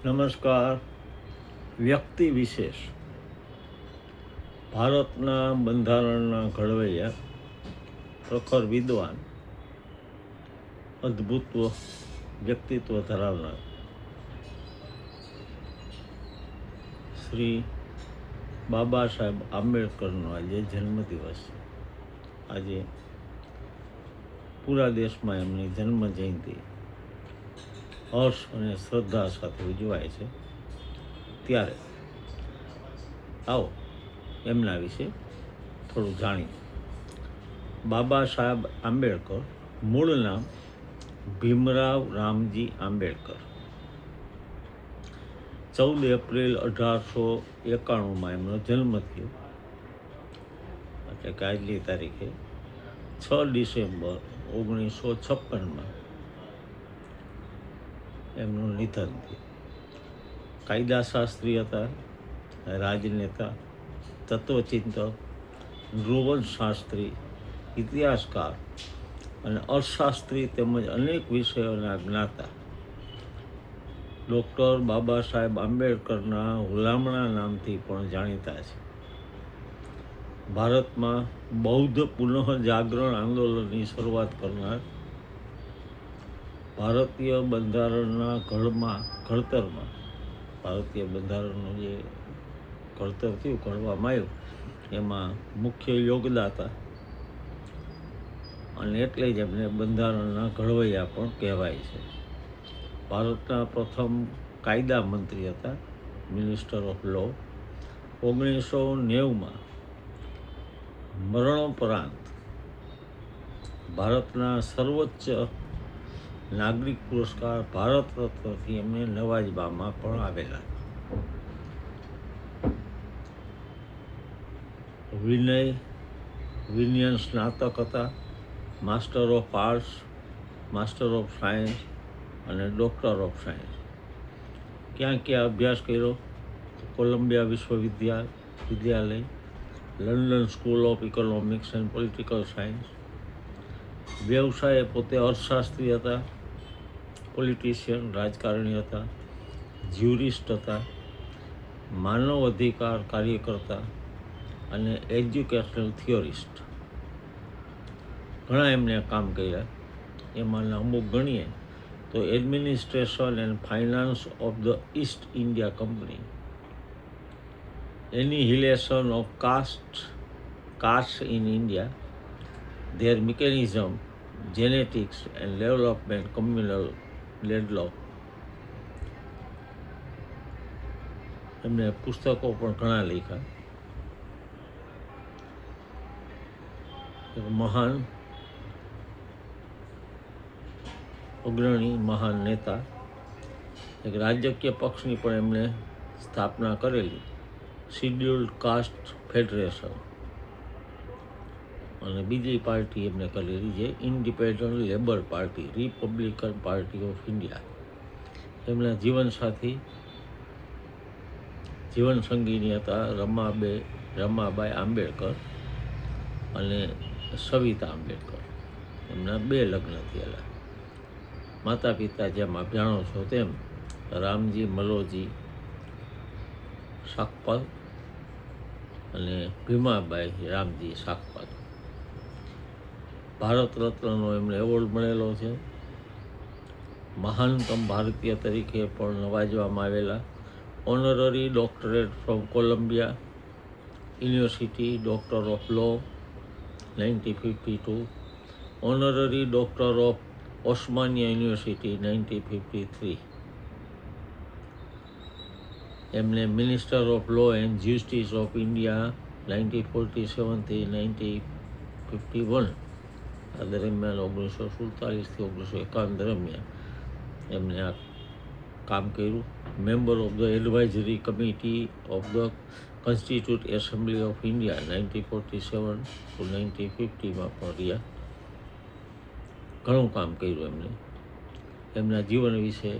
નમસ્કાર. વ્યક્તિ વિશેષ ભારતના બંધારણના ઘડવૈયા, પ્રખર વિદ્વાન, અદ્ભુત વ્યક્તિત્વ ધરાવનાર શ્રી બાબા સાહેબ આંબેડકરનો આજે જન્મદિવસ છે. આજે પૂરા દેશમાં એમની જન્મ જયંતિ હર્ષ અને શ્રદ્ધા સાથે ઉજવાય છે. ત્યારે આવો એમના વિશે થોડું જાણીએ. બાબા સાહેબ આંબેડકર, મૂળ નામ ભીમરાવ રામજી આંબેડકર. 14 એપ્રિલ 1891 એમનો જન્મ થયો, એટલે કે આજની તારીખે 6 ડિસેમ્બર 1956 એમનું નિધન થયું. કાયદાશાસ્ત્રી હતા, રાજનેતા, તત્વચિંતક, નૃવંશશાસ્ત્રી, ઇતિહાસકાર અને અર્થશાસ્ત્રી તેમજ અનેક વિષયોના જ્ઞાતા. ડૉક્ટર બાબા સાહેબ આંબેડકરના હુલામણા નામથી પણ જાણીતા છે. ભારતમાં બૌદ્ધ પુનઃજાગરણ આંદોલનની શરૂઆત કરનાર, ભારતીય બંધારણના ઘડતરમાં ભારતીય બંધારણનું જે ઘડતર થયું, ઘડવામાં આવ્યું, એમાં મુખ્ય યોગદાતા, અને એટલે જ એમને બંધારણના ઘડવૈયા પણ કહેવાય છે. ભારતના પ્રથમ કાયદા મંત્રી હતા, મિનિસ્ટર ઓફ લો. 1990 મરણોપરાંત ભારતના સર્વોચ્ચ નાગરિક પુરસ્કાર ભારત રત્નથી એમને નવાજવામાં પણ આવેલા. વિનયન સ્નાતક હતા, master of arts, master of science અને ડૉક્ટર ઓફ સાયન્સ. ક્યાં ક્યાં અભ્યાસ કર્યો? કોલંબિયા વિશ્વવિદ્યાલય, London school of economics and political science. વ્યવસાયે પોતે અર્થશાસ્ત્રી હતા, પોલિટિશિયન, રાજકારણી હતા, જ્યુરિસ્ટ હતા, માનવ અધિકાર કાર્યકર્તા અને એજ્યુકેશનલ થિયોરિસ્ટ. ઘણા એમને કામ કર્યા. એમાંના અમુક ગણીએ તો administration and finance of the East India company, annihilation of caste in India, their mechanism, genetics and development, communal deadlock. એમને પુસ્તકો પણ ઘણા લખ્યા. એક મહાન અગ્રણી, મહાન નેતા. એક રાજકીય પક્ષની પણ એમણે સ્થાપના કરેલી, શિડ્યુલ્ડ કાસ્ટ ફેડરેશન. અને બીજી પાર્ટી એમને કરેલી જે independent labour party, Republican party of India. એમના જીવનસંગીની હતા રમાબાઈ આંબેડકર અને સવિતા આંબેડકર. એમના 2 લગ્ન થયેલા. માતા પિતા જેમ આપ જાણો છો તેમ રામજી મલોજી સાકપાલ અને ભીમાબાઈ રામજી સાકપાલ. ભારત રત્નનો એમને એવોર્ડ મળેલો છે. મહાનતમ ભારતીય તરીકે પણ નવાજવામાં આવેલા. Honorary doctorate from Columbia university, doctor of law 1952, honorary doctor of Osmania university 1953. એમને minister of law and justice of India 1947 થી 1951. આ દરમિયાન 1947 થી 1951 દરમિયાન એમને આ કામ કર્યું. Member of the advisory committee of the constitute assembly of India 1947 to 1950 પણ રહ્યા. ઘણું કામ કર્યું એમને. એમના જીવન વિશે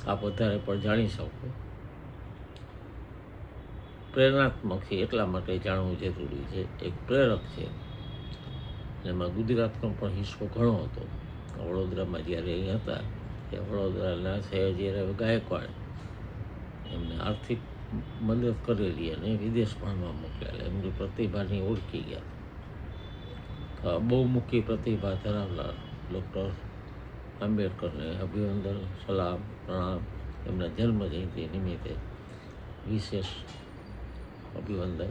આપ વધારે પણ જાણી શકો. પ્રેરણાત્મક છે એટલા માટે જાણવું જરૂરી છે. એક પ્રેરક છે. એમાં ગુજરાતનો પણ હિસ્સો ઘણો હતો. વડોદરામાં જ્યારે એ હતા કે વડોદરાના સયાજીરાવ ગાયકવાડ એમને આર્થિક મદદ કરેલી અને વિદેશ ભણવા મોકલેલા. એમની પ્રતિભાની ઓળખી ગયા. તો બહુમુખી પ્રતિભા ધરાવનાર ડૉક્ટર આંબેડકરને અભિનંદન, સલામ, પ્રણામ. એમના જન્મજયંતિ નિમિત્તે વિશેષ અભિનંદન.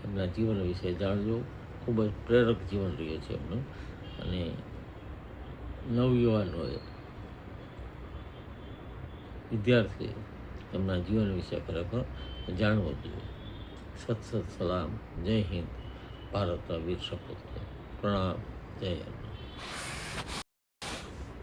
એમના જીવન વિશે જાણજો. ખૂબ જ પ્રેરક જીવન રહ્યું છે એમનું, અને નવયુવાનોએ, વિદ્યાર્થીઓ એમના જીવન વિશે ખરેખર જાણવું જોઈએ. સત સલામ. જય હિન્દ. ભારતના વીર સપૂત. પ્રણામ. જય હિન્દ.